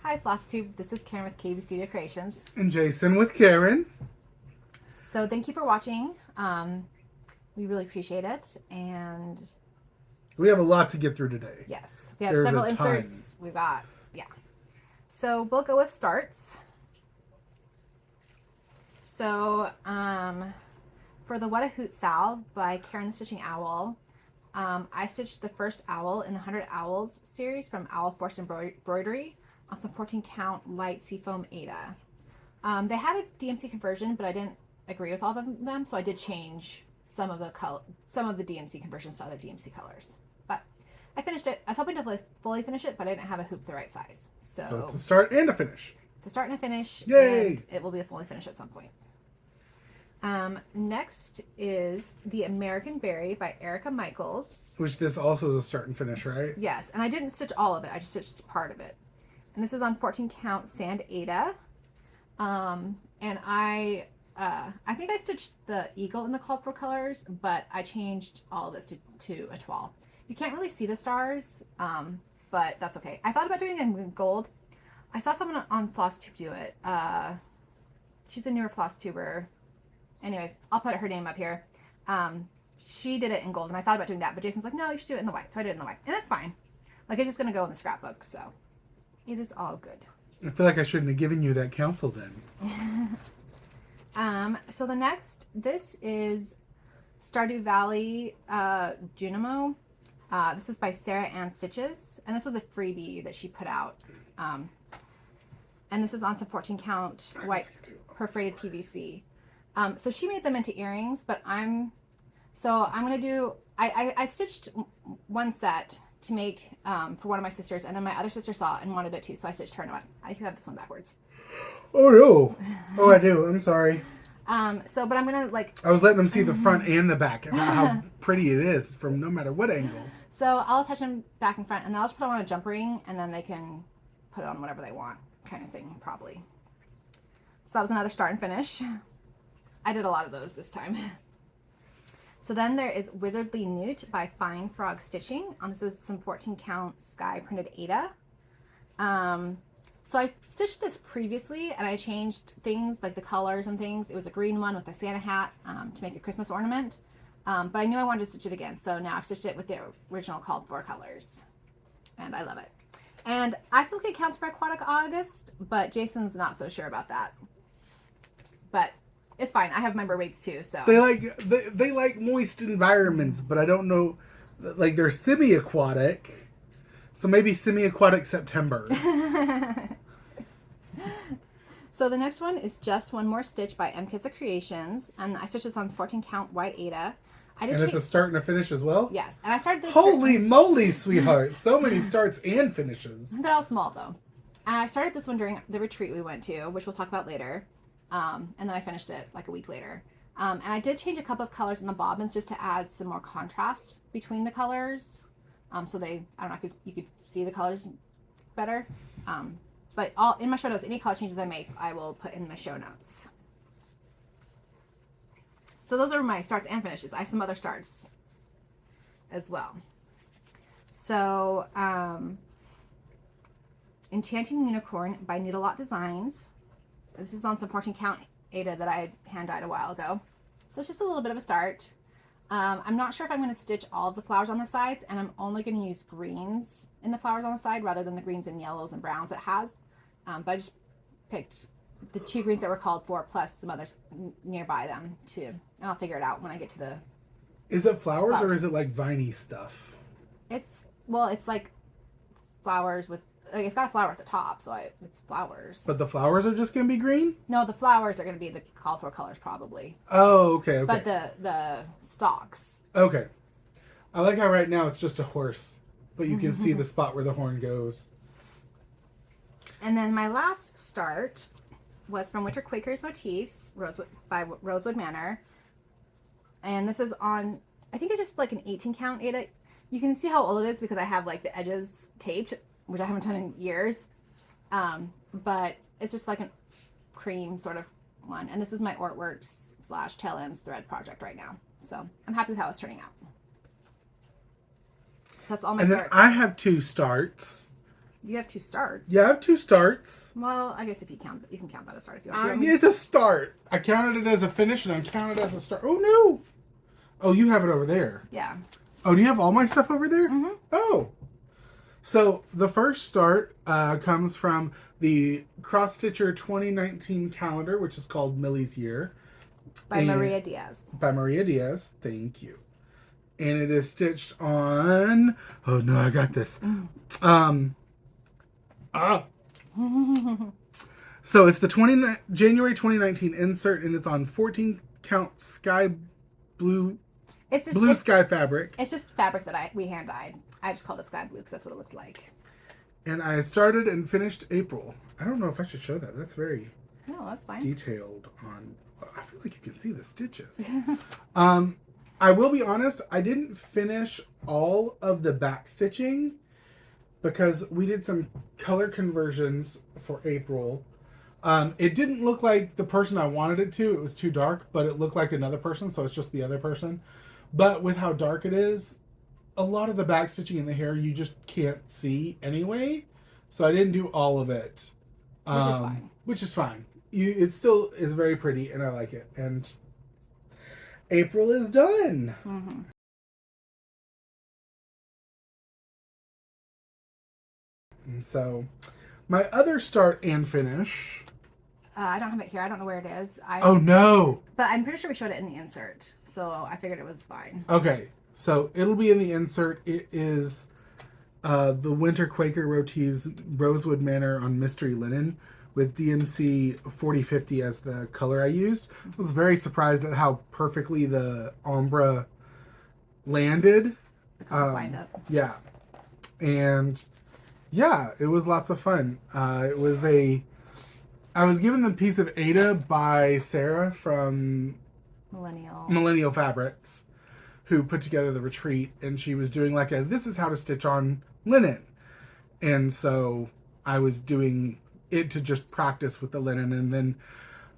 Hi FlossTube, this is Karen with Eeyore Creations. And Jason with Karen. So thank you for watching. We really appreciate it. And We have a lot to get through today. yes, we have There's several a inserts. ton. We've got, yeah. So we'll go with starts. So for the What a Hoot Sal by Karen the Stitching Owl, I stitched the first owl in the 100 Owls series from Owl Force Embroidery on some 14 count light seafoam Aida. They had a DMC conversion, but I didn't agree with all of them, so I did change some of the DMC conversions to other DMC colors. But I finished it. I was hoping to fully finish it, but I didn't have a hoop the right size. So it's a start and a finish. It's a start and a finish. Yay! And it will be a fully finish at some point. Next is The American Berry by Erica Michaels. Which this also is a start and finish, right? Yes, and I didn't stitch all of it. I just stitched part of it. And this is on 14 count sand Aida. And I think I stitched the eagle in the called for colors, but I changed all of this to a toile. You can't really see the stars, but that's okay. I thought about doing it in gold. I saw someone on FlossTube do it. She's a newer FlossTuber. Anyways, I'll put her name up here. She did it in gold, and I thought about doing that, but Jason's like, no, you should do it in the white. So I did it in the white, and it's fine. Like, it's just going to go in the scrapbook, so it is all good. I feel like I shouldn't have given you that counsel then. So the next, this is Stardew Valley Junimo. This is by Sarah Ann Stitches, and this was a freebie that she put out. And this is on some 14 count white perforated PVC. So she made them into earrings, but I'm going to do, I stitched one set to make for one of my sisters, and then my other sister saw it and wanted it too, so I stitched her and went, I have this one backwards. Oh no! Oh, I do. I'm sorry. But I'm gonna I was letting them see the front and the back and how pretty it is from no matter what angle. So I'll attach them back and front, and then I'll just put them on a jump ring, and then they can put it on whatever they want, kind of thing, probably. So that was another start and finish. I did a lot of those this time. So then there is Wizardly Newt by Fine Frog Stitching. This is some 14 count sky printed Aida. So I stitched this previously, and I changed things like the colors and things. It was a green one with a Santa hat to make a Christmas ornament. But I knew I wanted to stitch it again, so now I've stitched it with the original called for colors. And I love it. And I feel like it counts for Aquatic August, but Jason's not so sure about that. But it's fine. I have my mermaids too, so. They like moist environments, but I don't know, like they're semi-aquatic. So maybe semi-aquatic September. So the next one is Just One More Stitch by Mkissa Creations, and I stitched this on 14 count white Aida. And it's a start and a finish as well? Yes, and I started this. Holy moly, sweetheart! So many starts and finishes. They're all small though. And I started this one during the retreat we went to, which we'll talk about later. And then I finished it like a week later. And I did change a couple of colors in the bobbins just to add some more contrast between the colors. So I don't know, you could see the colors better. But in my show notes, any color changes I make, I will put in my show notes. So those are my starts and finishes. I have some other starts as well. So Enchanting Unicorn by Needlelot Designs. This is on some 14 count Aida that I had hand dyed a while ago. So it's just a little bit of a start. I'm not sure if I'm going to stitch all of the flowers on the sides, and I'm only going to use greens in the flowers on the side rather than the greens and yellows and browns it has. But I just picked the 2 greens that were called for plus some others nearby them too. And I'll figure it out when I get to the... Is it flowers or is it like viney stuff? It's like flowers with... Like, it's got a flower at the top, so it's flowers. But the flowers are just going to be green? No, the flowers are going to be the called for colors probably. Oh, okay. But the stalks. Okay. I like how right now it's just a horse, but you can see the spot where the horn goes. And then my last start was from Winter Quakers Motifs by Rosewood Manor. And this is on, I think it's just like an 18 count Aida. You can see how old it is because I have like the edges taped, which I haven't done in years. But it's just like a cream sort of one. And this is my Ortworks / Tail Ends thread project right now. So I'm happy with how it's turning out. So that's all my starts. Then I have 2 starts. You have 2 starts. Yeah, I have 2 starts. Well, I guess if you count, you can count that as a start if you want to. It's a start. I counted it as a finish and I counted it as a start. Oh, no. Oh, you have it over there. Yeah. Oh, do you have all my stuff over there? Mm-hmm. Oh. So the first start comes from the Cross Stitcher 2019 calendar, which is called Millie's Year. By Maria Diaz. By Maria Diaz. Thank you. And it is stitched on... Oh, no, I got this. So it's the January 2019 insert, and it's on 14 count sky blue... It's just blue sky fabric. It's just fabric that we hand dyed. I just called it sky blue because that's what it looks like. And I started and finished April. I don't know if I should show that. That's very no, that's fine. Detailed on. I feel like you can see the stitches. I will be honest. I didn't finish all of the back stitching because we did some color conversions for April. It didn't look like the person I wanted it to. It was too dark, but it looked like another person, so it's just the other person. But with how dark it is, a lot of the back stitching in the hair you just can't see anyway. So I didn't do all of it. Which is fine. Which is fine. It still is very pretty and I like it. And April is done. Mm-hmm. And so my other start and finish. I don't have it here. I don't know where it is. Oh no! But I'm pretty sure we showed it in the insert. So I figured it was fine. Okay. So it'll be in the insert. It is the Winter Quaker Motifs Rosewood Manor on Mystery Linen with DMC 4050 as the color I used. I was very surprised at how perfectly the ombre landed. The colors lined up. Yeah. And yeah, it was lots of fun. I was given the piece of Ada by Sarah from Millennial Fabrics, who put together the retreat, and she was doing like this is how to stitch on linen. And so I was doing it to just practice with the linen, and then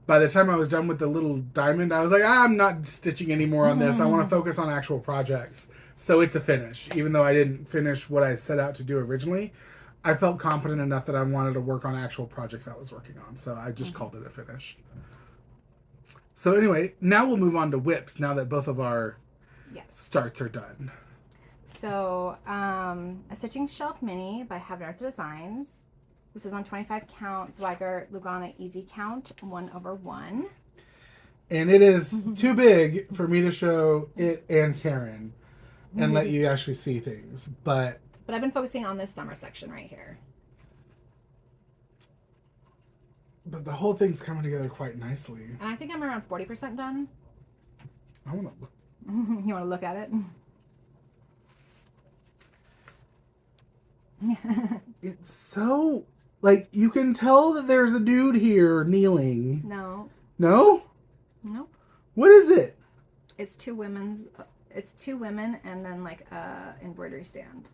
by the time I was done with the little diamond, I was like, I'm not stitching anymore on this. I want to focus on actual projects. So it's a finish. Even though I didn't finish what I set out to do originally, I felt confident enough that I wanted to work on actual projects I was working on. So I just called it a finish. So anyway, now we'll move on to whips now that both of our starts are done. So a Stitching Shelf Mini by Have Art Designs. This is on 25 count Zweigart Lugana Easy Count 1/1. And it is too big for me to show it and Karen and let you actually see things. But I've been focusing on this summer section right here. But the whole thing's coming together quite nicely. And I think I'm around 40% done. I want to look. You want to look at it? It's so... Like, you can tell that there's a dude here kneeling. No. No? Nope. What is it? It's two women and then like a embroidery stand.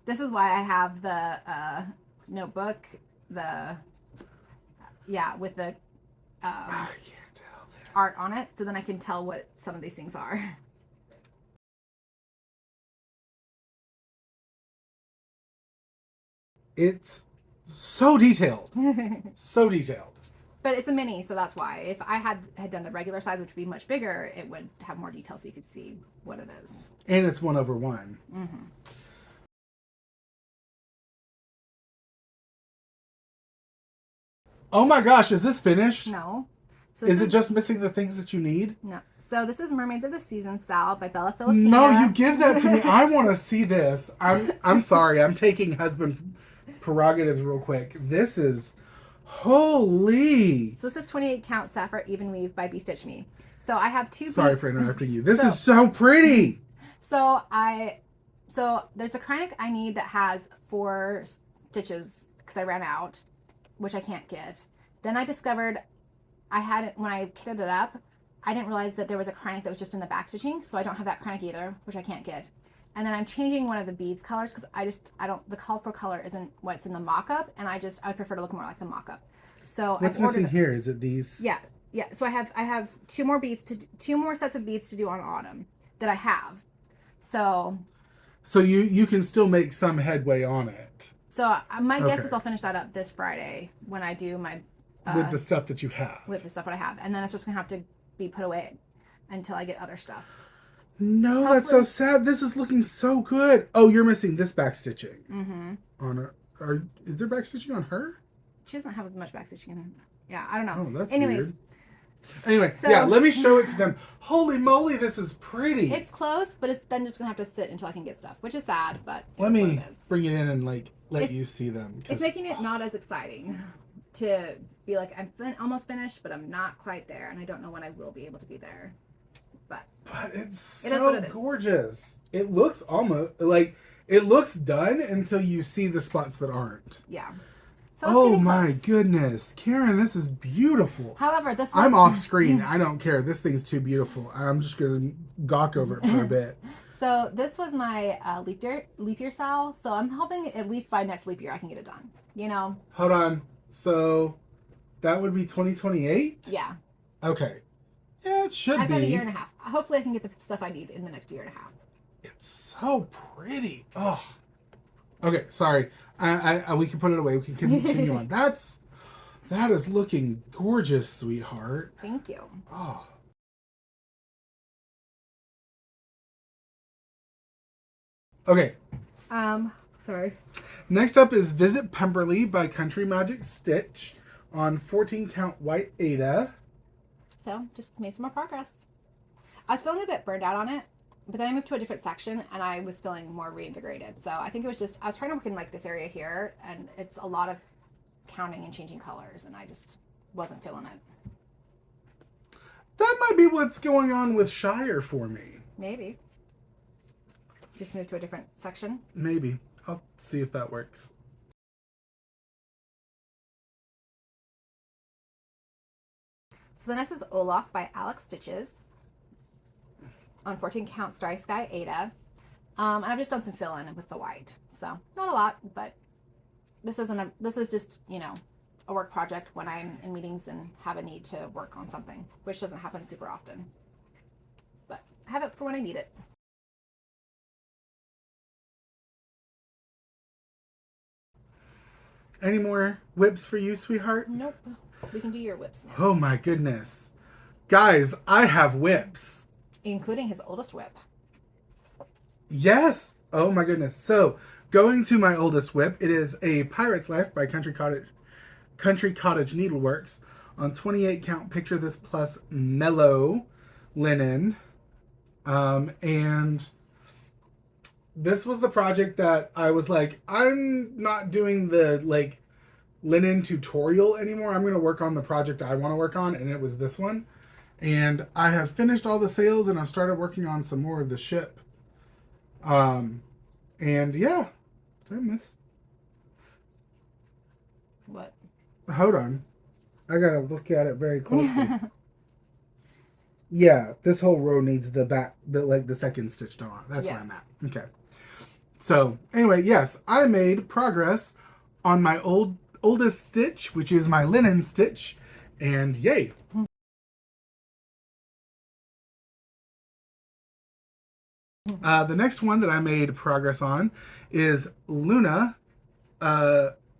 This is why I have the notebook, with the I can't tell that. art on it, so then I can tell what some of these things are. It's so detailed. So detailed. But it's a mini, so that's why. If I had done the regular size, which would be much bigger, it would have more detail so you could see what it is. And it's 1/1. Mm-hmm. Oh my gosh, is this finished? No. So is it just missing the things that you need? No. So this is Mermaids of the Season, Sal, by Bella Filipina. No, you give that to me. I want to see this. I'm sorry. I'm taking husband prerogatives real quick. This is holy. So this is 28 count Sapphire Even Weave by Be Stitch Me. So I have two. Sorry for interrupting you. This is so pretty. So there's a Kreinik I need that has 4 stitches because I ran out, which I can't get. Then I discovered I had it when I kitted it up. I didn't realize that there was a Kreinik that was just in the back stitching, so I don't have that Kreinik either, which I can't get. And then I'm changing one of the beads colors because the call for color isn't what's in the mock-up, and I would prefer to look more like the mock-up. So what's missing here? Is it these? Yeah. So I have 2 more sets of beads to do on autumn that I have. So So you can still make some headway on it. So my guess Okay. is I'll finish that up this Friday when I do my With the stuff that you have. with the stuff that I have, and then it's just gonna have to be put away until I get other stuff. No, that's so sad. This is looking so good. Oh, you're missing this backstitching. Mm-hmm. On her, is there backstitching on her? She doesn't have as much backstitching. Yeah, I don't know. Oh, that's Anyways. weird. Anyway, So, yeah, let me show it to them. Holy moly, this is pretty. It's close, but it's then just gonna have to sit until I can get stuff, which is sad, but let me bring it in and let you see them. It's making it not as exciting to be like I'm almost finished, but I'm not quite there, and I don't know when I will be able to be there. But it's so gorgeous. It looks almost like it looks done until you see the spots that aren't. Yeah. So oh my goodness, Karen, this is beautiful. However, this I'm off screen. I don't care. This thing's too beautiful. I'm just gonna gawk over it for a bit. So this was my leap year style. So I'm hoping at least by next leap year I can get it done. You know. Hold on. So that would be 2028. Yeah. Okay. Yeah, it should be. I've got a year and a half. Hopefully I can get the stuff I need in the next year and a half. It's so pretty. Oh. Okay, sorry. We can put it away. We can continue on. That is looking gorgeous, sweetheart. Thank you. Oh. Okay. Sorry. Next up is Visit Pemberley by Country Magic Stitch on 14 count white Aida. So just made some more progress. I was feeling a bit burned out on it, but then I moved to a different section and I was feeling more reinvigorated. So I think it was just, I was trying to work in like this area here, and it's a lot of counting and changing colors, and I just wasn't feeling it. That might be what's going on with Shire for me. Maybe. Just move to a different section? Maybe. I'll see if that works. So the next is Olaf by Alex Stitches on 14 count Starry Sky Aida. And I've just done some fill-in with the white. So not a lot, but this is just, you know, a work project when I'm in meetings and have a need to work on something, which doesn't happen super often. But I have it for when I need it. Any more whips for you, sweetheart? Nope. We can do your whips now. Oh my goodness. Guys, I have whips. Including his oldest whip. Yes. Oh my goodness. So, going to my oldest whip, it is a Pirate's Life by Country Cottage Needleworks on 28 count Picture This Plus Mellow linen. And this was the project that I was like, I'm not doing the like linen tutorial anymore. I'm going to work on the project I want to work on, and it was this one. And I have finished all the sales, and I've started working on some more of the ship. And yeah, did I miss? What? Hold on, I gotta look at it very closely. Yeah, this whole row needs the second stitched on. That's where I'm at. Okay. So anyway, yes, I made progress on my oldest stitch, which is my linen stitch, and yay. The next one that I made progress on is Luna,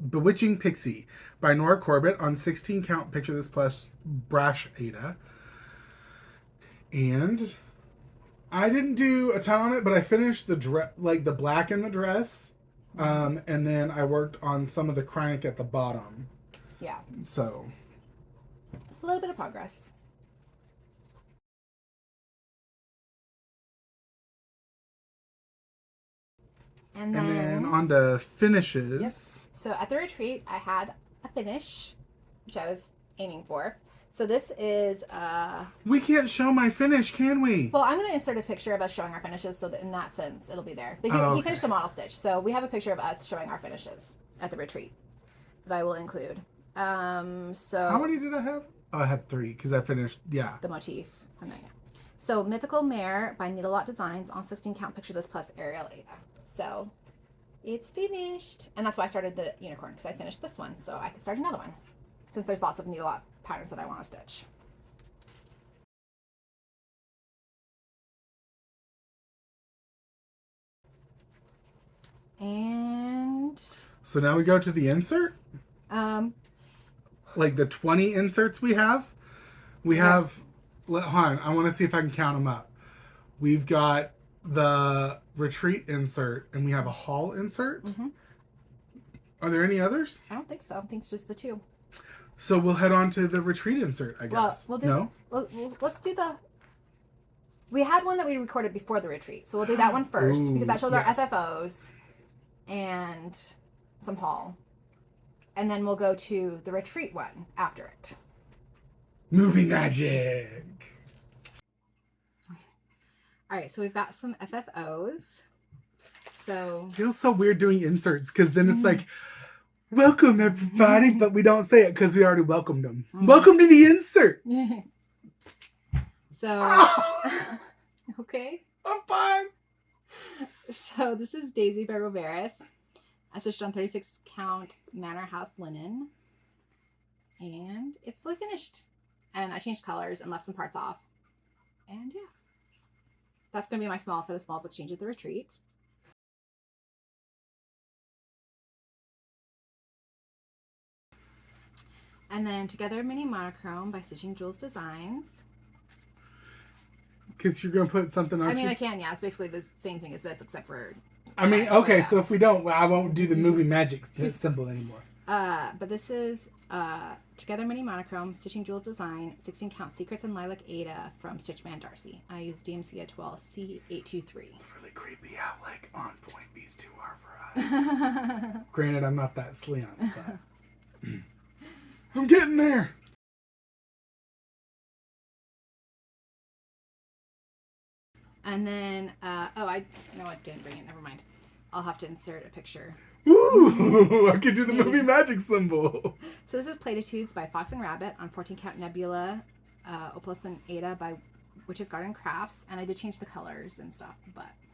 Bewitching Pixie by Nora Corbett on 16 count Picture This Plus Brash Aida. And I didn't do a ton on it, but I finished the the black in the dress, and then I worked on some of the Kreinik at the bottom. Yeah. So it's a little bit of progress. And then on to finishes. Yep. So at the retreat, I had a finish, which I was aiming for. So this is we can't show my finish, can we? Well, I'm going to insert a picture of us showing our finishes so that in that sense it'll be there. But he finished a model stitch, so we have a picture of us showing our finishes at the retreat that I will include. So how many did I have? Oh, I had 3 because I finished the motif. And then, so Mythical Mare by Needlelot Designs on 16 count Picture This Plus Ariel Aida. So it's finished, and that's why I started the unicorn, because I finished this one, so I can start another one since there's lots of Needlelot patterns that I want to stitch. And So now we go to the insert? Like the 20 inserts we have? We have, hold on, I want to see if I can count them up. We've got the retreat insert and we have a haul insert. Mm-hmm. Are there any others? I don't think so. I think it's just the 2. So we'll head on to the retreat insert, I guess. Well, we'll do let's do the... We had one that we recorded before the retreat, so we'll do that one first. Because that shows our FFOs and some haul. And then we'll go to the retreat one after it. Movie magic! Alright, so we've got some FFOs. So... It feels so weird doing inserts, because then it's like... Welcome, everybody, but we don't say it because we already welcomed them. Mm-hmm. Welcome to the insert. So, okay. I'm fine. So this is Daisy by Roveris. I stitched on 36 count Manor House linen, and it's fully finished. And I changed colors and left some parts off. And yeah, that's gonna be my small for the smalls exchange at the retreat. And then Together Mini Monochrome by Stitching Jules Designs. Because you're going to put something on. I mean, I can, yeah. It's basically the same thing as this, except for... I mean, okay, so if we don't, I won't do the movie magic symbol anymore. But this is Together Mini Monochrome, Stitching Jules Design, 16 count Secrets and Lilac Ada from Man Darcy. I use DMC 12 C823. It's really creepy how, like, on point these two are for us. Granted, I'm not that slim, but... I'm getting there. And then, I didn't bring it. Never mind. I'll have to insert a picture. Ooh, I could do the movie magic symbol. So this is Platitudes by Fox and Rabbit on 14 count Nebula, Opalescent and Ada by Witch's Garden Crafts, and I did change the colors and stuff,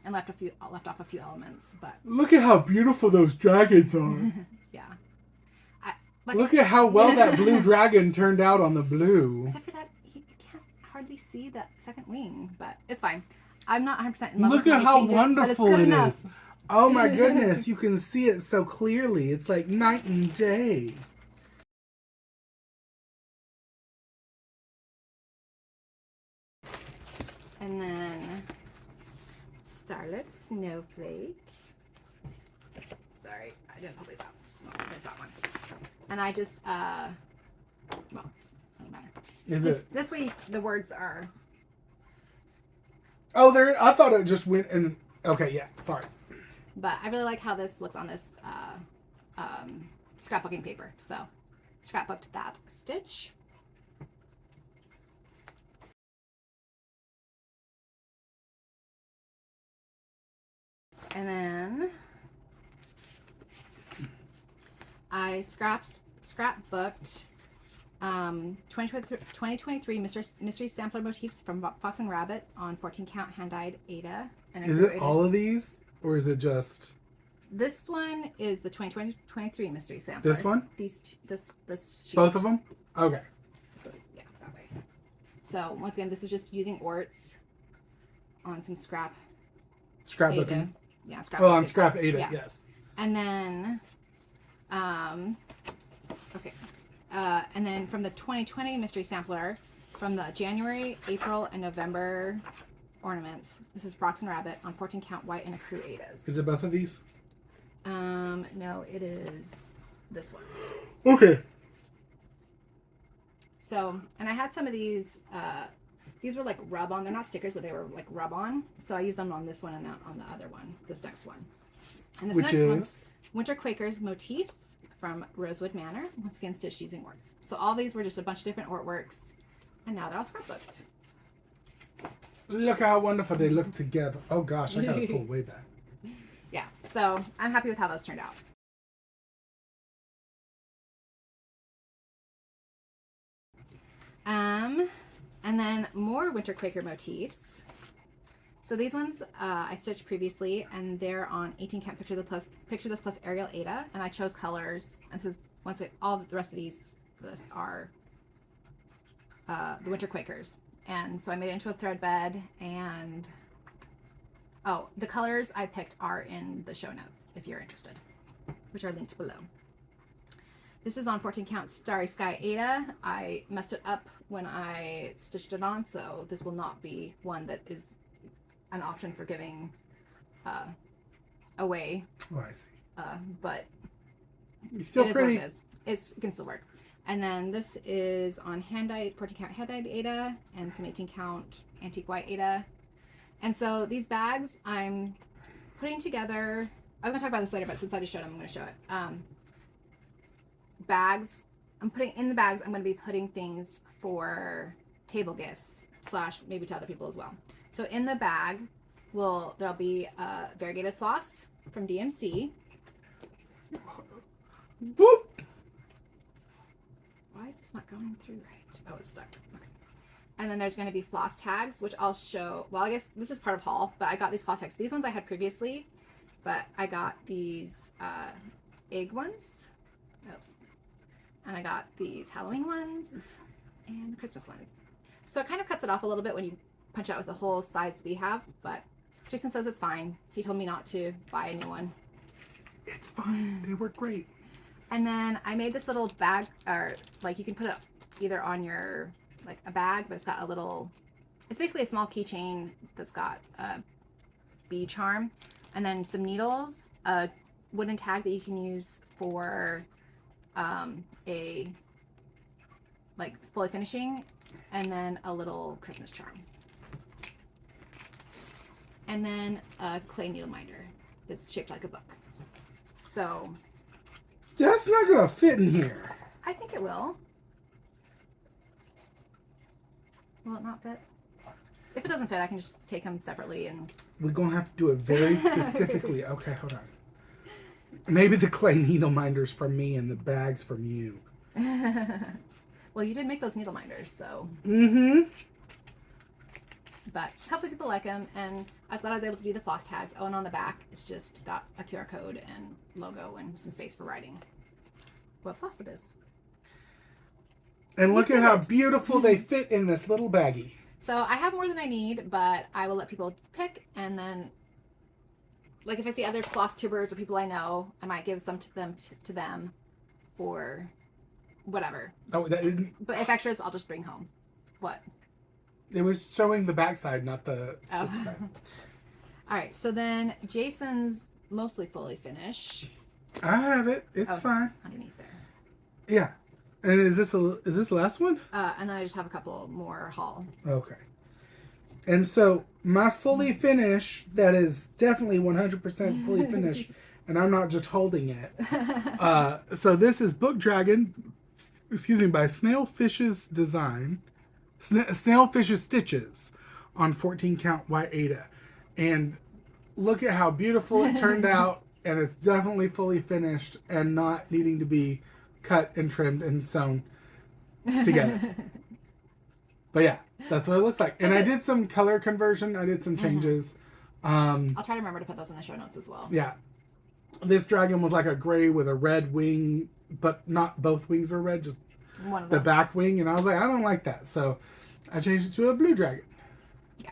and left off a few elements, but look at how beautiful those dragons are. Yeah. Look at how well that blue dragon turned out on the blue. Except for that, you can't hardly see that second wing, but it's fine. I'm not 100% in love Look with at how changes, wonderful it is. Oh my goodness, you can see it so clearly. It's like night and day. And then Starlit Snowflake. Sorry, I didn't pull these out. Well, there's that one. And I just, well, doesn't matter. This way, the words are... Oh, there. I thought it just went in... Okay, yeah, sorry. But I really like how this looks on this scrapbooking paper. So, scrapbooked that stitch. And then I scrapbooked 2023 mystery sampler motifs from Fox and Rabbit on 14 count hand-dyed Ada. And is it all of these, or is it just? This one is the 2023 mystery sampler. This one? This sheet. Both of them? Okay. Yeah, that way. So once again, this was just using orts on some scrapbooking. Yeah, scrap. Oh, on scrap Ada, yeah. Yes. And then, okay. And then from the 2020 mystery sampler, from the January, April, and November ornaments, this is Fox and Rabbit on 14 count white and accrue Adas. Is it both of these? No, it is this one. Okay. So, and I had some of these were like rub on. They're not stickers, but they were like rub on. So I used them on this one and on the other one, this next one. And this Which next is? one, Winter Quakers Motifs from Rosewood Manor. Once again, stitched using orts. So all these were just a bunch of different ort works. And now they're all scrapbooked. Look how wonderful they look together. Oh gosh, I gotta pull way back. Yeah, so I'm happy with how those turned out. And then more Winter Quaker motifs. So these ones I stitched previously, and they're on 18 count Picture This plus Ariel Ada, and I chose colors. And this is all the rest of these are the Winter Quakers, and so I made it into a thread bed, and Oh, the colors I picked are in the show notes if you're interested, which are linked below. This is on 14 count Starry Sky Ada. I messed it up when I stitched it on, so this will not be one that is an option for giving away. Oh, I see. But It's still it pretty. is what it is. It can still work. And then this is on hand-dyed, 14 count hand-dyed Ada and some 18 count antique white Ada. And so these bags I'm putting together. I was gonna talk about this later, but since I just showed them, I'm gonna show it. Bags. I'm putting in the bags. I'm gonna be putting things for table gifts / maybe to other people as well. So in the bag, there'll be variegated floss from DMC. Whoop. Why is this not going through right? Oh, it's stuck. Okay. And then there's going to be floss tags, which I'll show. Well, I guess this is part of haul, but I got these floss tags. These ones I had previously, but I got these egg ones. Oops. And I got these Halloween ones and Christmas ones. So it kind of cuts it off a little bit when you punch out with the whole size we have, but Jason says it's fine. He told me not to buy a new one. It's fine. They work great. And then I made this little bag, or like you can put it either on your, like a bag, but it's got a little, it's basically a small keychain that's got a bee charm, and then some needles, a wooden tag that you can use for a, like fully finishing, and then a little Christmas charm. And then a clay needle minder that's shaped like a book. So that's not gonna fit in here. I think it will. Will it not fit? If it doesn't fit, I can just take them separately and... We're gonna have to do it very specifically. Okay, hold on. Maybe the clay needle minders from me and the bags from you. Well, you did make those needle minders, so... Mm-hmm. But hopefully people like them, and I was glad I was able to do the floss tags. Oh, and on the back, it's just got a QR code and logo and some space for writing what floss it is. And look at how beautiful they fit in this little baggie. So I have more than I need, but I will let people pick, and then, like if I see other floss tubers or people I know, I might give some to them, or whatever. Oh, that isn't... But if extras, I'll just bring home. What? It was showing the backside, not the stick side. All right, so then Jason's mostly fully finished. I have it. It's fine. Underneath there. Yeah. And is this the last one? And then I just have a couple more haul. Okay. And so my fully finished, that is definitely 100% fully finished, and I'm not just holding it. So this is Book Dragon, by Snailfish's Design. Snailfish's Stitches on 14 count white Ada. And look at how beautiful it turned out, and it's definitely fully finished and not needing to be cut and trimmed and sewn together. But yeah, that's what it looks like. And I did some color conversion. I did some changes. I'll try to remember to put those in the show notes as well. Yeah. This dragon was like a gray with a red wing, but not both wings were red, just one of the them. back wing. And I was like, I don't like that. So I changed it to a blue dragon. Yeah.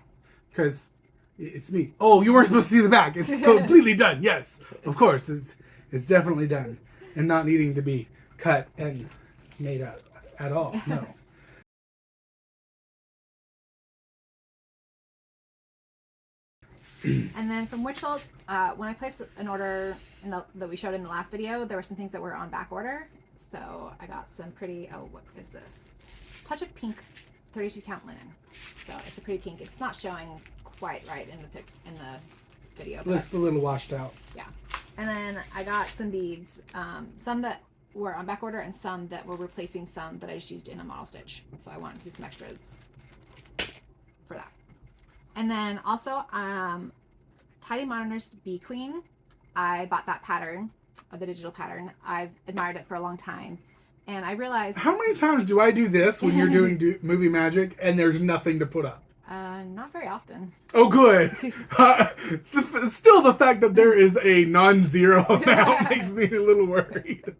Because it's me. Oh, you weren't supposed to see the back. It's completely done. Yes, of course. It's definitely done. And not needing to be cut and made up at all. No. And then from Witchhold, when I placed an order that we showed in the last video, there were some things that were on back order. So I got some pretty, what is this? Touch of Pink 32 count linen. So it's a pretty pink. It's not showing quite right in the video. Looks a little washed out. Yeah. And then I got some beads, some that were on back order and some that were replacing some that I just used in a model stitch. So I wanted to do some extras for that. And then also, Tidy Modernist Bee Queen. I bought that pattern, the digital pattern. I've admired it for a long time. And I realized... How many times do I do this when you're doing movie magic and there's nothing to put up? Not very often. Oh, good. Still, the fact that there is a non-zero amount makes me a little worried.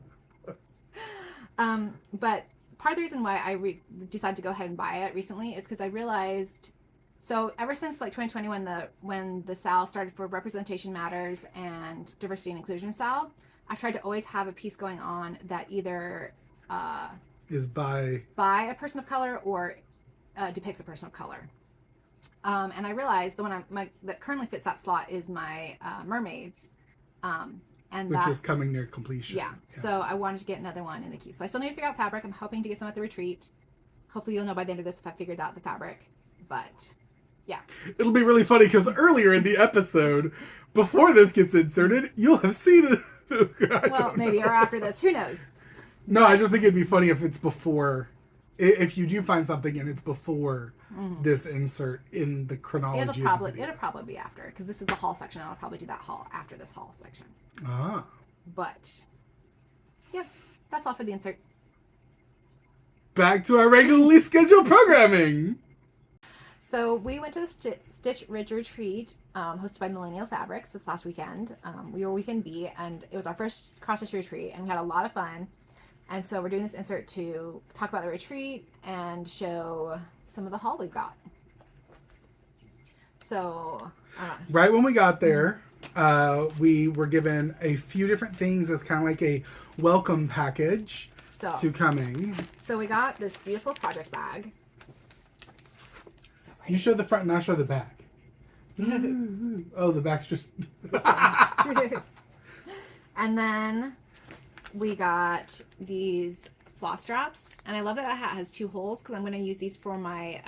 But part of the reason why I decided to go ahead and buy it recently is because I realized So ever since like 2020, when the SAL started for Representation Matters and Diversity and Inclusion SAL, I've tried to always have a piece going on that either is by a person of color or depicts a person of color. And I realized the one that currently fits that slot is my mermaids, and which is coming near completion. Yeah. So I wanted to get another one in the queue. So I still need to figure out fabric. I'm hoping to get some at the retreat. Hopefully you'll know by the end of this if I figured out the fabric. But yeah. It'll be really funny because earlier in the episode, before this gets inserted, you'll have seen it. Well, maybe, or after this. Who knows? No, I just think it'd be funny if it's before. If you do find something and it's before this insert in the chronology. It'll probably be after, because this is the haul section. I'll probably do that haul after this haul section. Ah. But yeah, that's all for the insert. Back to our regularly scheduled programming. So we went to the Stitch Ridge Retreat, hosted by Millennial Fabrics this last weekend. We were weekend B, and it was our first cross-stitch retreat, and we had a lot of fun. And so we're doing this insert to talk about the retreat and show some of the haul we've got. So, right when we got there, we were given a few different things as kind of like a welcome package to coming. So we got this beautiful project bag. You show the front and I'll show the back. Oh, the back's just... And then we got these floss straps. And I love that hat has 2 holes because I'm going to use these for my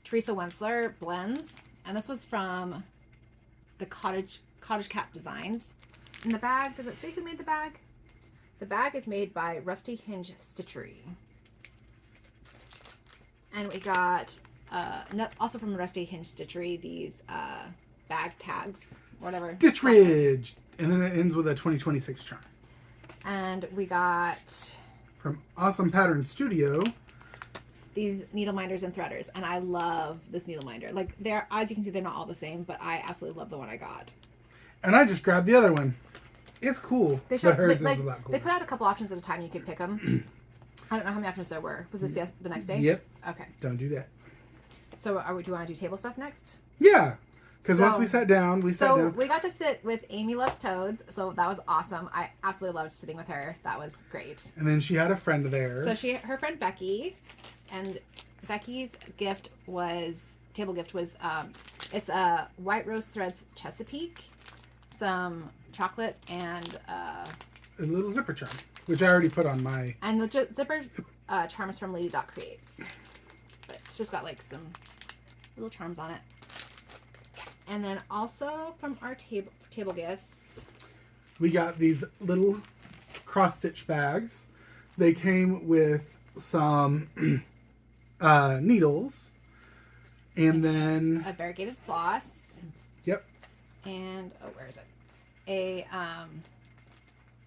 Teresa Wensler blends. And this was from the Cottage Cat Designs. And the bag, does it say who made the bag? The bag is made by Rusty Hinge Stitchery. And we got, also from Rusty Hinge Stitchery, these bag tags, whatever. Stitch Ridge! And then it ends with a 2026 charm. And we got... from Awesome Pattern Studio. These needle minders and threaders. And I love this needle minder. Like, they're, as you can see, they're not all the same, but I absolutely love the one I got. And I just grabbed the other one. It's cool, but hers is a lot cooler. They put out a couple options at a time. You could pick them. I don't know how many options there were. Was this the next day? Yep. Okay. Don't do that. So do you want to do table stuff next? Yeah. Because once we sat down, we got to sit with Amy Loves Toads. So that was awesome. I absolutely loved sitting with her. That was great. And then she had a friend there. So her friend Becky, and Becky's table gift was it's a White Rose Threads Chesapeake, some chocolate, and a little zipper charm, which I already put on my... And the zipper charm is from Lady.Creates. But it's just got like some little charms on it. And then also from our table gifts, we got these little cross-stitch bags. They came with some needles. And then... a variegated floss. Yep. And, where is it? A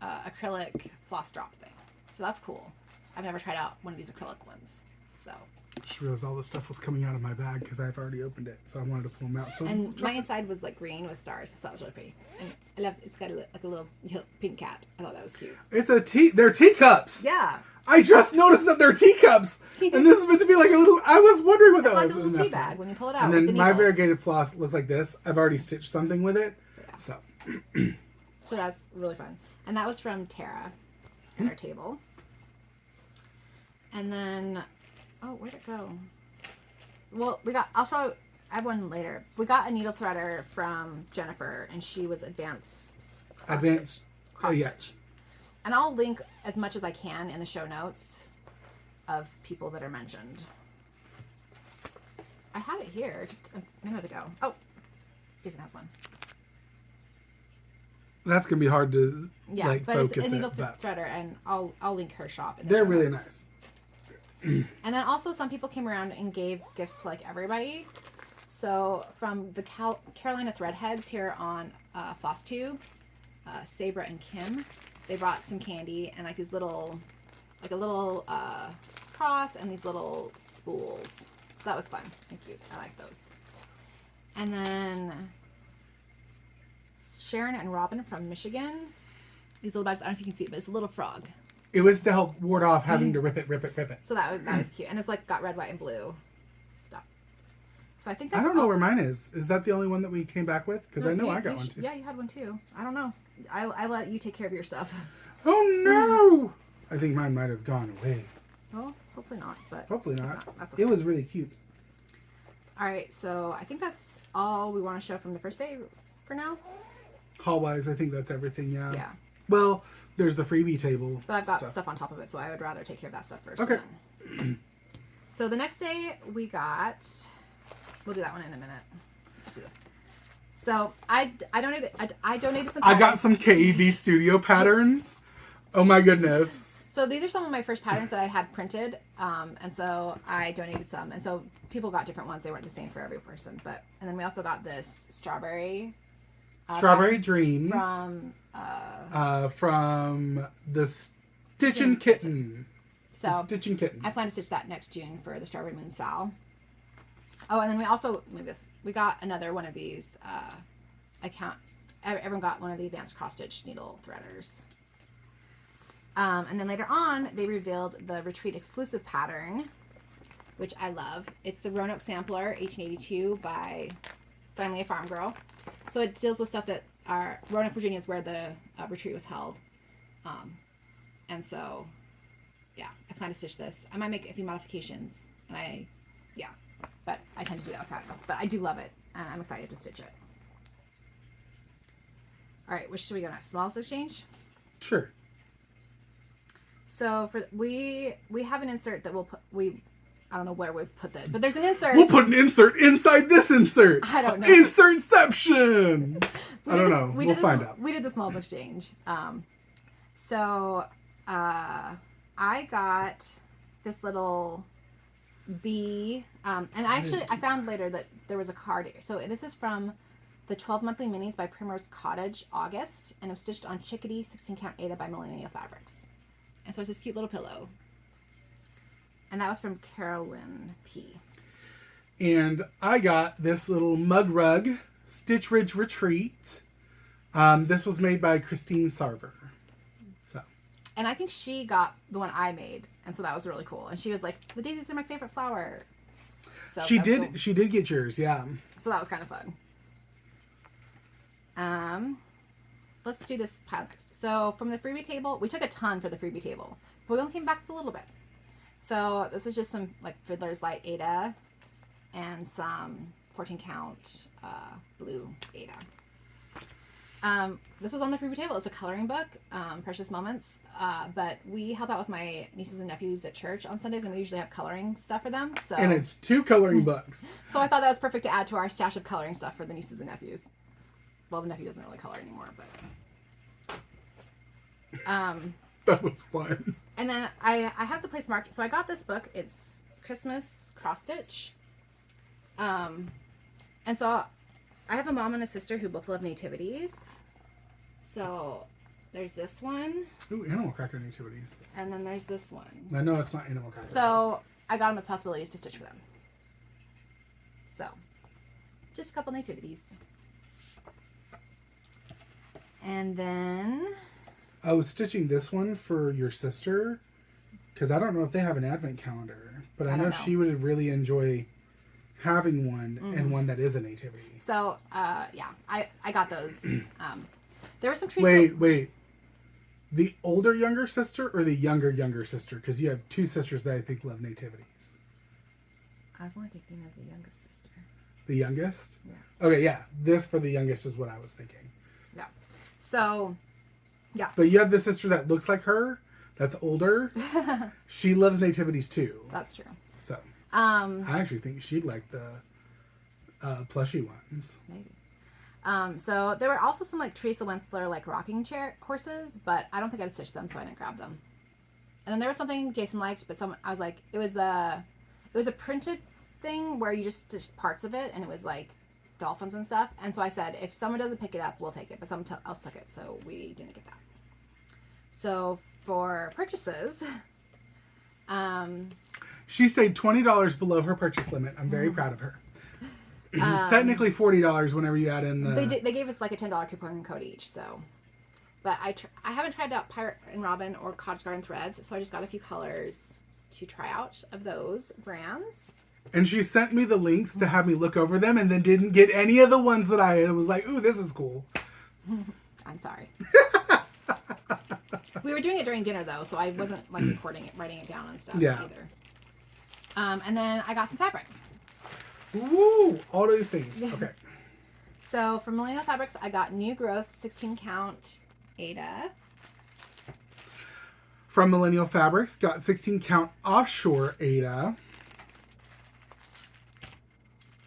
acrylic floss drop thing. So that's cool. I've never tried out one of these acrylic ones. So I just realized all this stuff was coming out of my bag because I've already opened it. So I wanted to pull them out. So and my inside was like green with stars. So that was really pretty. And I love it's got like a little pink cat. I thought that was cute. They're teacups. Yeah. I just noticed that they're teacups. And this is meant to be like a little... I was wondering what that was. It's like a little tea bag when you pull it out. And then my variegated floss looks like this. I've already stitched something with it. Yeah. So that's really fun. And that was from Tara at our table. And then, where'd it go? Well, I have one later. We got a needle threader from Jennifer, and she was advanced cross-stitch. And I'll link as much as I can in the show notes of people that are mentioned. I had it here just a minute ago. Oh, Jason has one. That's gonna be hard to but focus. It's a needle threader, and I'll link her shop. They're really nice. And then also some people came around and gave gifts to like everybody. So from the Carolina Threadheads here on FlossTube, Sabra and Kim, they brought some candy and like these little, like a little cross and these little spools. So that was fun and cute. I like those. And then Sharon and Robin from Michigan. These little bags, I don't know if you can see it, but it's a little frog. It was to help ward off having to rip it. So that was cute. And it's like got red, white, and blue. So I think that's I don't know where mine is. Is that the only one that we came back with? Because I know I got one too. Yeah, you had one too. I don't know. I let you take care of your stuff. Oh no! I think mine might have gone away. Well, hopefully not. But hopefully not. That's okay. It was really cute. All right, so I think that's all we want to show from the first day for now. Haul-wise, I think that's everything. Yeah. Yeah. Well, there's the freebie table. But I've got stuff on top of it, so I would rather take care of that stuff first. Okay. So the next day we got. We'll do that one in a minute. Let's do this. So I donated some patterns. I got some KEB Studio patterns. Oh my goodness. So these are some of my first patterns that I had printed, and so I donated some, and so people got different ones. They weren't the same for every person, and then we also got this strawberry Dreams from the Stitchin' Kitten. So Stitchin' Kitten. I plan to stitch that next June for the Strawberry Moon Sal. Oh, and then we also we got another one of these. Everyone got one of the advanced cross stitch needle threaders. And then later on, they revealed the Retreat exclusive pattern, which I love. It's the Roanoke Sampler 1882 by Finally a Farm Girl. So it deals with stuff that Roanoke, Virginia is where the retreat was held. And so, yeah, I plan to stitch this. I might make a few modifications, but I tend to do that with patterns. But I do love it, and I'm excited to stitch it. All right, which should we go next? Smallest exchange? Sure. So we have an insert that we'll put. I don't know where we've put this, but there's an insert. We'll put an insert inside this insert. I don't know. Insertception. I don't know. We'll find out. We did the smallest exchange. So I got this little bee, and I found later that there was a card. So this is from the 12 Monthly Minis by Primrose Cottage, August, and it was stitched on Chickadee 16 Count Ada by Millennial Fabrics. And so it's this cute little pillow. And that was from Carolyn P. And I got this little mug rug, Stitch Ridge Retreat. This was made by Christine Sarver. So. And I think she got the one I made. And so that was really cool. And she was like, the daisies are my favorite flower. So she did. Cool. She did get yours, yeah. So that was kind of fun. Let's do this pile next. So from the freebie table, we took a ton for the freebie table, but we only came back with a little bit. So this is just some like Fiddler's Light Ada and some 14 count blue Ada. This was on the freebie table. It's a coloring book, Precious Moments. But we help out with my nieces and nephews at church on Sundays, and we usually have coloring stuff for them. So and it's 2 coloring books. So I thought that was perfect to add to our stash of coloring stuff for the nieces and nephews. Well, the nephew doesn't really color anymore, but that was fun. And then I have the place marked. So I got this book. It's Christmas cross stitch. And so I have a mom and a sister who both love nativities. So there's this one. Ooh, Animal Cracker nativities. And then there's this one. I know it's not Animal Cracker. So I got them as possibilities to stitch for them. So just a couple nativities. And then I was stitching this one for your sister because I don't know if they have an advent calendar, but I know she would really enjoy having one and one that is a nativity. So yeah, I got those. There were some trees. Wait. The older younger sister or the younger sister? Because you have 2 sisters that I think love nativities. I was only thinking of the youngest sister. The youngest? Yeah. Okay, yeah. This for the youngest is what I was thinking. Yeah. So, yeah. But you have the sister that looks like her, that's older. She loves nativities too. That's true. So, I actually think she'd like the plushy ones. Maybe. So there were also some like Teresa Wensler like rocking chair horses, but I don't think I'd stitch them, so I didn't grab them. And then there was something Jason liked, but I was like, it was a printed thing where you just stitched parts of it, and it was like dolphins and stuff. And so I said, if someone doesn't pick it up, we'll take it, but someone else took it, so we didn't get that. So for purchases, she stayed $20 below her purchase limit. I'm very proud of her. Technically $40 whenever you add in the... They gave us like a $10 coupon code each, so... But I haven't tried out Pirate and Robin or Cottage Garden threads, so I just got a few colors to try out of those brands. And she sent me the links to have me look over them and then didn't get any of the ones that I was like, ooh, this is cool. I'm sorry. We were doing it during dinner though, so I wasn't like recording it, writing it down and stuff either. And then I got some fabric. Woo! All those things. Okay. So from Millennial Fabrics, I got New Growth 16 count Aida. From Millennial Fabrics, got 16 count offshore Aida.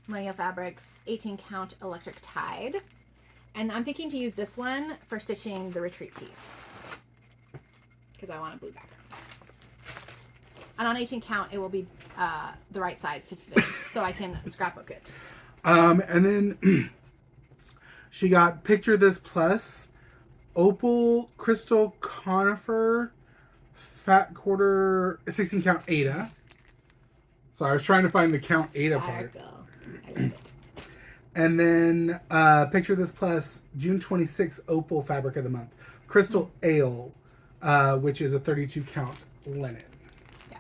Millennial Fabrics 18 count Electric Tide. And I'm thinking to use this one for stitching the retreat piece, because I want a blue background. And on 18 count, it will be the right size to fit, so I can scrapbook it. And then she got Picture This Plus, Opal Crystal Conifer, Fat Quarter, 16 count Aida. So I was trying to find the count Aida part. I love it. And then Picture This Plus, June 26th, Opal Fabric of the Month, Crystal Ale, which is a 32 count linen. Yeah.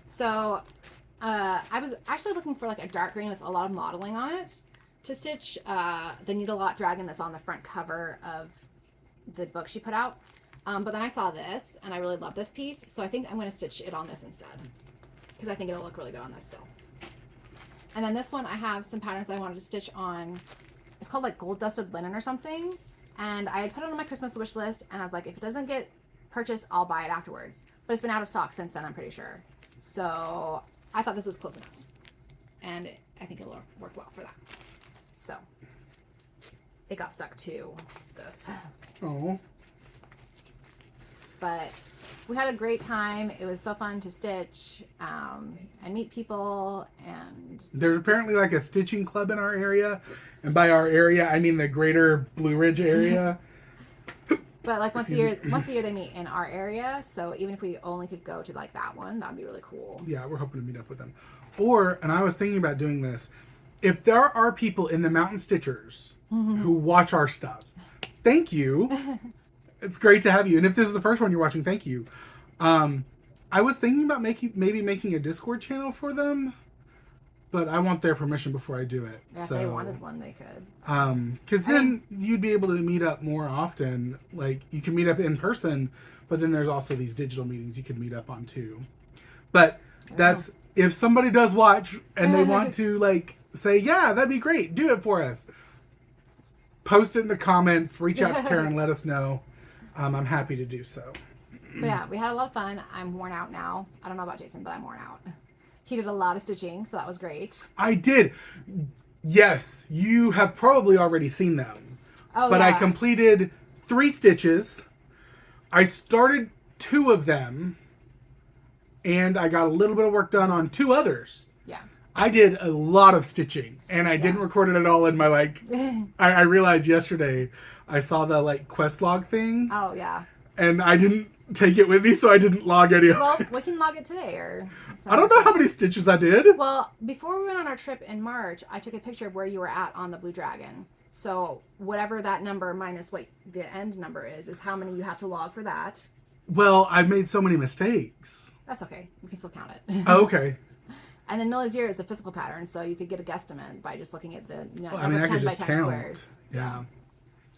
So I was actually looking for like a dark green with a lot of modeling on it to stitch the Need a Lot dragon that's on the front cover of the book she put out. But then I saw this and I really love this piece, so I think I'm going to stitch it on this instead, because I think it'll look really good on this still. And then this one, I have some patterns that I wanted to stitch on. It's called like Gold Dusted Linen or something. And I put it on my Christmas wish list, and I was like, if it doesn't get purchased, I'll buy it afterwards. But it's been out of stock since then, I'm pretty sure. So I thought this was close enough. And I think it'll work well for that. So it got stuck to this. Oh. But we had a great time. It was so fun to stitch and meet people. And there's apparently like a stitching club in our area. And by our area, I mean the greater Blue Ridge area. But like once a year they meet in our area. So even if we only could go to like that one, that'd be really cool. Yeah, we're hoping to meet up with them. Or, and I was thinking about doing this, if there are people in the Mountain Stitchers who watch our stuff, thank you. It's great to have you. And if this is the first one you're watching, thank you. I was thinking about maybe making a Discord channel for them, but I want their permission before I do it. Yeah, so, if they wanted one, they could. Because then you'd be able to meet up more often. Like, you can meet up in person, but then there's also these digital meetings you can meet up on too. But that's, if somebody does watch and they want to like say, yeah, that'd be great, do it for us. Post it in the comments, reach out to Karen, let us know. I'm happy to do so. But yeah, we had a lot of fun. I'm worn out now. I don't know about Jason, but I'm worn out. He did a lot of stitching, so that was great. I did. Yes, you have probably already seen them. Oh, but yeah. I completed 3 stitches. I started 2 of them. And I got a little bit of work done on 2 others. Yeah. I did a lot of stitching. And I didn't record it at all in my, like... I realized yesterday I saw the, like, quest log thing. Oh, yeah. And I didn't take it with me, so I didn't log any of it. Well, we can log it today, or... I don't know how many stitches I did. Well, before we went on our trip in March, I took a picture of where you were at on the Blue Dragon. So whatever that number minus what the end number is how many you have to log for that. Well, I've made so many mistakes. That's okay. You can still count it. Oh, okay. And then Millie's year is a physical pattern, so you could get a guesstimate by just looking at the well, I mean, I could 10 by just 10 count. squares. Yeah.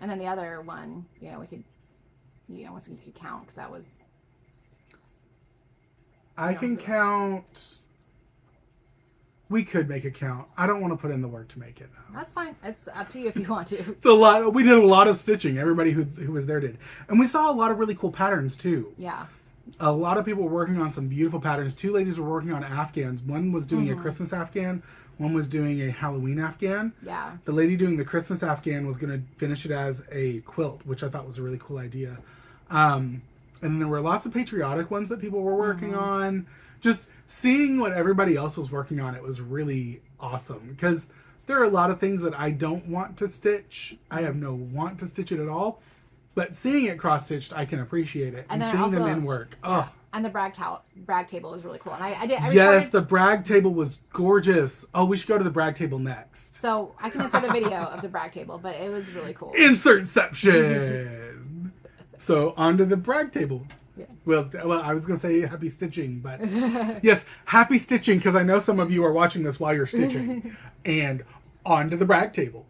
And then the other one, we could, once you could count, because that was... I can count... We could make a count. I don't want to put in the work to make it now. That's fine. It's up to you if you want to. It's a lot. We did a lot of stitching. Everybody who was there did. And we saw a lot of really cool patterns too. Yeah. A lot of people were working on some beautiful patterns. 2 ladies were working on Afghans. One was doing a Christmas Afghan. One was doing a Halloween Afghan. Yeah. The lady doing the Christmas Afghan was going to finish it as a quilt, which I thought was a really cool idea. And then there were lots of patriotic ones that people were working on. Just seeing what everybody else was working on, it was really awesome. Because there are a lot of things that I don't want to stitch. I have no want to stitch it at all. But seeing it cross-stitched, I can appreciate it. And seeing them in work. Oh. And the brag table is really cool. And I yes, the brag table was gorgeous. Oh, we should go to the brag table next. So I can insert a video of the brag table, but it was really cool. Insertception! So on to the brag table. Yeah. Well, I was going to say happy stitching, but yes, happy stitching, because I know some of you are watching this while you're stitching. And on to the brag table.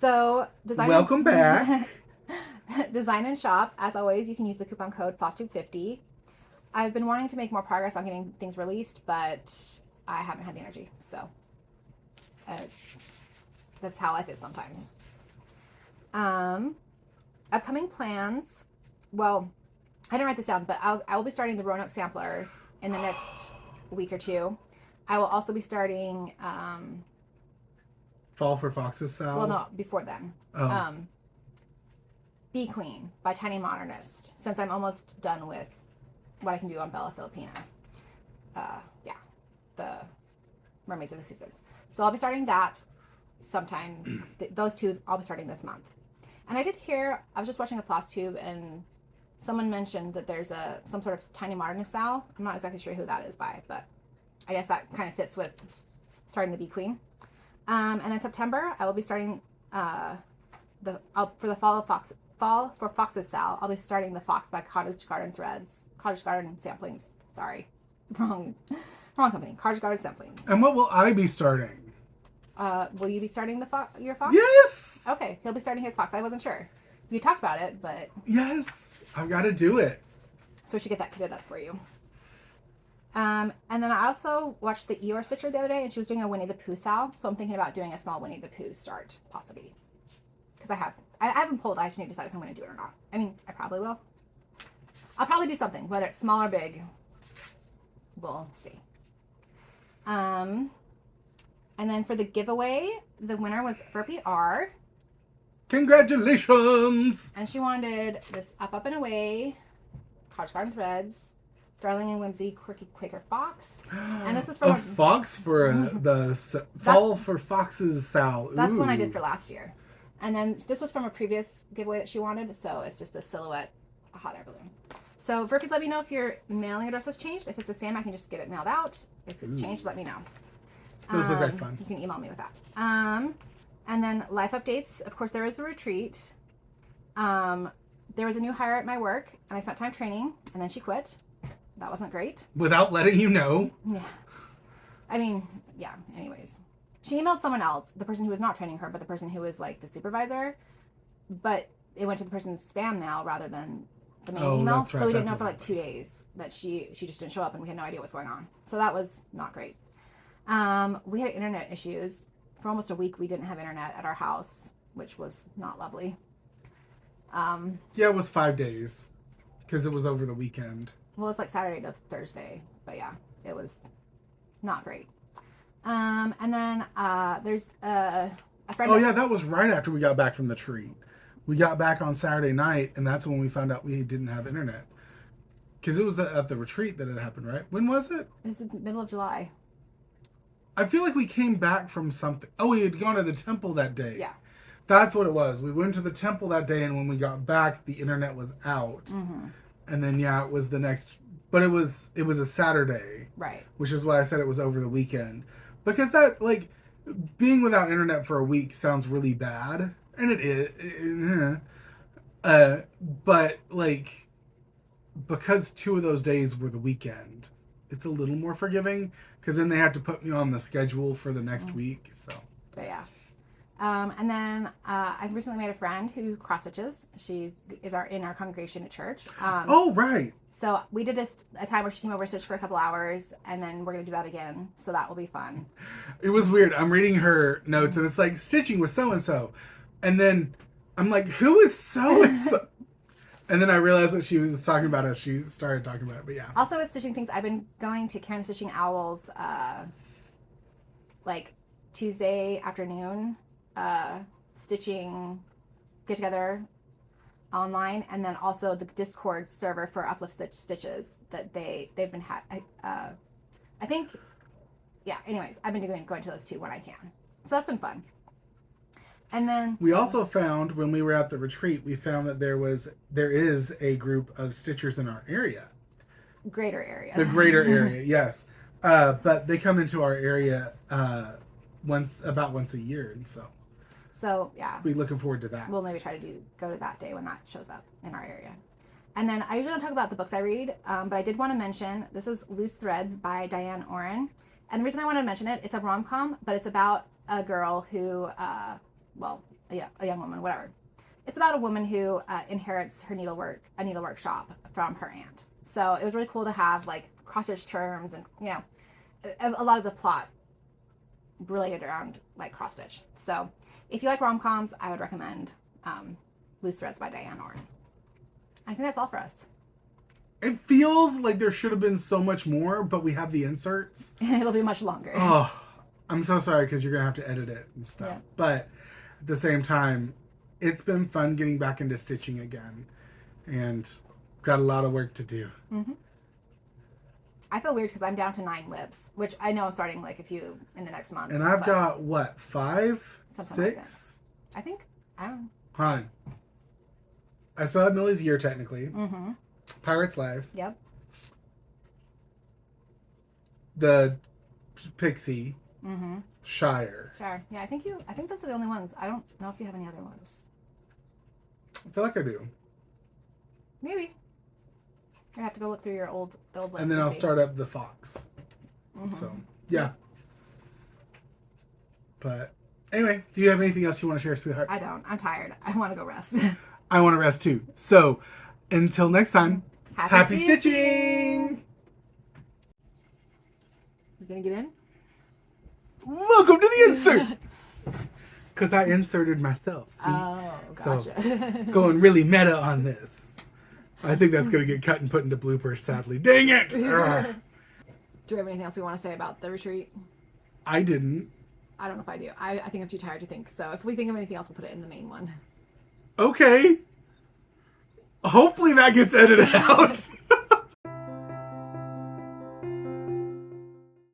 So, Welcome back. Design and shop. As always, you can use the coupon code FlossTube50. I've been wanting to make more progress on getting things released, but I haven't had the energy. So, that's how life is sometimes. Upcoming plans. Well, I didn't write this down, but I will be starting the Roanoke sampler in the next week or two. I will also be starting Fall for Fox's Sal. well, no, before then. Oh. Bee Queen by Tiny Modernist, since I'm almost done with what I can do on Bella Filipina. Yeah, the Mermaids of the Seasons. So I'll be starting that sometime. Those two I'll be starting this month. And I did hear, I was just watching a FlossTube and someone mentioned that there's some sort of Tiny Modernist Sal. I'm not exactly sure who that is by, but I guess that kind of fits with starting the Bee Queen. And then September, I will be starting for the Fall for Fox's Sal. I'll be starting the Fox by Cottage Garden Samplings. Sorry, wrong company. Cottage Garden Samplings. And what will I be starting? Will you be starting your Fox? Yes. Okay, he'll be starting his Fox. I wasn't sure. You talked about it, but yes, I've got to do it. So we should get that kitted up for you. And then I also watched the Eeyore Stitcher the other day, and she was doing a Winnie the Pooh Sal. So I'm thinking about doing a small Winnie the Pooh start, possibly. Because I haven't pulled. I just need to decide if I'm going to do it or not. I mean, I probably will. I'll probably do something, whether it's small or big. We'll see. And then for the giveaway, the winner was Furpy R. Congratulations! And she wanted this Up and Away, Cottage Garden Threads, Darling and Whimsy Quirky Quaker Fox. And this was from a fox for the Fall for Fox's Sal. Ooh. That's one I did for last year. And then this was from a previous giveaway that she wanted, so it's just a silhouette, a hot air balloon. So Verpy, let me know if your mailing address has changed. If it's the same, I can just get it mailed out. If it's changed, let me know. Those look like fun. You can email me with that. And then life updates. Of course, there is the retreat. There was a new hire at my work, and I spent time training, and then she quit. That wasn't great. Without letting you know. Yeah. I mean, yeah, anyways. She emailed someone else, the person who was not training her, but the person who was like the supervisor. But it went to the person's spam mail rather than the main email. That's right. So we didn't know for like 2 days that she just didn't show up, and we had no idea what's going on. So that was not great. We had internet issues. For almost a week, we didn't have internet at our house, which was not lovely. Yeah, it was 5 days because it was over the weekend. Well, it's like Saturday to Thursday, but yeah, it was not great. And then there's a friend. Oh yeah, that was right after we got back from the retreat. We got back on Saturday night, and that's when we found out we didn't have internet. Because it was at the retreat that it happened, right? When was it? It was the middle of July. I feel like we came back from something. Oh, we had gone to the temple that day. Yeah. That's what it was. We went to the temple that day, and when we got back, the internet was out. Mm-hmm. And then, yeah, it was the next... But it was a Saturday. Right. Which is why I said it was over the weekend. Because that, like, being without internet for a week sounds really bad. And it is. But, like, because 2 of those days were the weekend, it's a little more forgiving. Because then they had to put me on the schedule for the next week. So. But yeah. And then I've recently made a friend who cross stitches. She's in our congregation at church. Oh, right. So we did a time where she came over to stitch for a couple hours, and then we're going to do that again. So that will be fun. It was weird. I'm reading her notes, and it's like, stitching with so-and-so. And then I'm like, who is so-and-so? And then I realized what she was talking about as she started talking about it. But yeah. Also with stitching things, I've been going to Karen Stitching Owl's like Tuesday afternoon stitching get together online, and then also the Discord server for Uplift Stitches that they've been I think, yeah, anyways, I've been going to those 2 when I can. So that's been fun. And then we also found, when we were at the retreat, we found that there is a group of stitchers in our area. Greater area. The greater area, yes. But they come into our area once a year, and so yeah, we're looking forward to that. We'll maybe try to go to that day when that shows up in our area. And then I usually don't talk about the books I read, but I did want to mention, this is Loose Threads by Diane Oren. And the reason I wanted to mention it, it's a rom-com, but it's about a girl who, a young woman, whatever. It's about a woman who inherits a needlework shop from her aunt. So it was really cool to have like cross-stitch terms and, a lot of the plot related around like cross-stitch. So if you like rom-coms, I would recommend Loose Threads by Diane Oren. I think that's all for us. It feels like there should have been so much more, but we have the inserts. It'll be much longer. Oh, I'm so sorry because you're going to have to edit it and stuff. Yeah. But at the same time, it's been fun getting back into stitching again. And got a lot of work to do. Mm-hmm. I feel weird because I'm down to 9 whips, which I know I'm starting like a few in the next month. And I've got, what, 5? Something 6? Like I think, I don't know. Fine. I still have Millie's Year, technically. Mm-hmm. Pirates Live. Yep. The Pixie. Mm-hmm. Shire. Shire. Yeah, I think those are the only ones. I don't know if you have any other ones. I feel like I do. Maybe. I have to go look through the old list. And then I'll start up the Fox. Mm-hmm. So, yeah. But anyway, do you have anything else you want to share, sweetheart? I don't. I'm tired. I want to go rest. I want to rest too. So, until next time, happy stitching! You gonna get in? Welcome to the insert! Because I inserted myself. See? Oh, gotcha. So, going really meta on this. I think that's going to get cut and put into bloopers, sadly. Dang it! Do you have anything else you want to say about the retreat? I didn't. I don't know if I do. I think I'm too tired to think. So if we think of anything else, we'll put it in the main one. Okay. Hopefully that gets edited out.